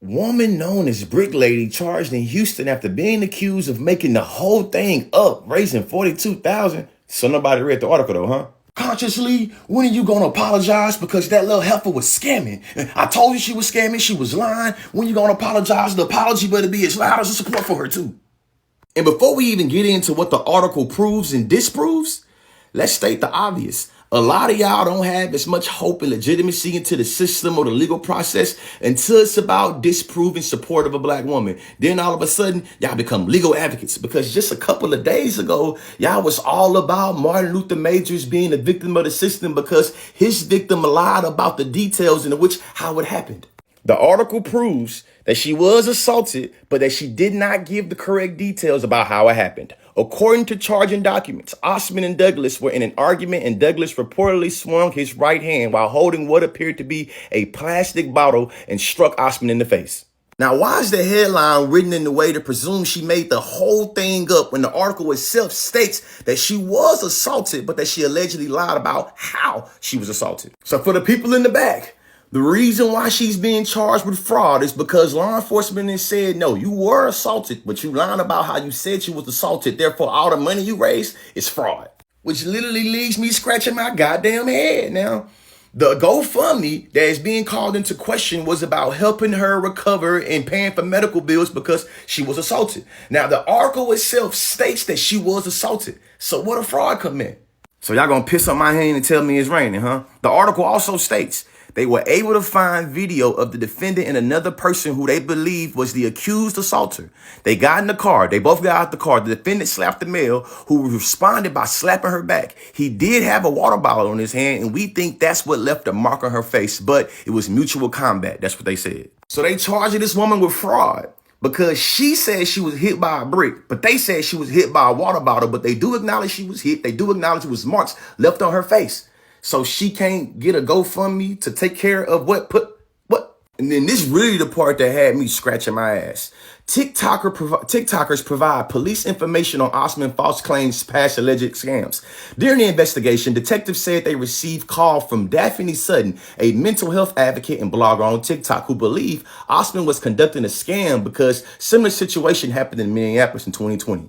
Woman known as Brick Lady charged in Houston after being accused of making the whole thing up, raising $42,000. So nobody read the article though, huh? Consciously, when are you gonna apologize because that little heifer was scamming? I told you she was scamming, she was lying. When you gonna apologize? The apology better be as loud as the support for her too. And before we even get into what the article proves and disproves, let's state the obvious. A lot of y'all don't have as much hope and legitimacy into the system or the legal process until it's about disproving support of a black woman. Then all of a sudden, y'all become legal advocates because just a couple of days ago, y'all was all about Martin Luther Majors being a victim of the system because his victim lied about the details in which how it happened. The article proves that she was assaulted, but that she did not give the correct details about how it happened. According to charging documents, Osman and Douglas were in an argument and Douglas reportedly swung his right hand while holding what appeared to be a plastic bottle and struck Osman in the face. Now, why is the headline written in the way to presume she made the whole thing up when the article itself states that she was assaulted, but that she allegedly lied about how she was assaulted? So for the people in the back, the reason why she's being charged with fraud is because law enforcement has said, no, you were assaulted, but you lied about how you said you was assaulted. Therefore, all the money you raised is fraud, which literally leaves me scratching my goddamn head. Now, the GoFundMe that is being called into question was about helping her recover and paying for medical bills because she was assaulted. Now, the article itself states that she was assaulted. So what a fraud come in? So y'all gonna piss on my hand and tell me it's raining, huh? The article also states they were able to find video of the defendant and another person who they believe was the accused assaulter. They got in the car. They both got out the car. The defendant slapped the male who responded by slapping her back. He did have a water bottle on his hand, and we think that's what left a mark on her face, but it was mutual combat. That's what they said. So they charged this woman with fraud because she said she was hit by a brick, but they said she was hit by a water bottle, but they do acknowledge she was hit. They do acknowledge it was marks left on her face. So she can't get a GoFundMe to take care of what? And then this really the part that had me scratching my ass. TikTokers provide police information on Osman false claims past alleged scams. During the investigation, detectives said they received call from Daphne Sutton, a mental health advocate and blogger on TikTok, who believed Osman was conducting a scam because similar situation happened in Minneapolis in 2020.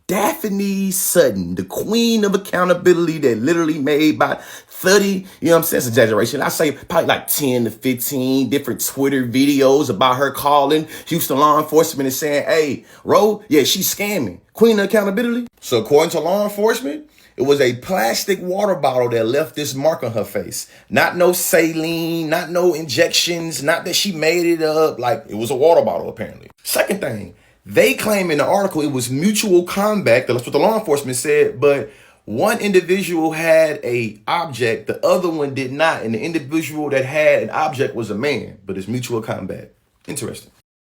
Daphne Sutton, the queen of accountability that literally made about 30, you know what I'm saying? It's exaggeration. I say probably like 10 to 15 different Twitter videos about her calling Houston law enforcement and saying, hey, Ro, yeah, she's scamming. Queen of accountability. So according to law enforcement, it was a plastic water bottle that left this mark on her face. Not no saline, not no injections, not that she made it up. Like, it was a water bottle, apparently. Second thing, they claim in the article it was mutual combat. That's what the law enforcement said. But one individual had a object, the other one did not. And the individual that had an object was a man, but it's mutual combat. Interesting.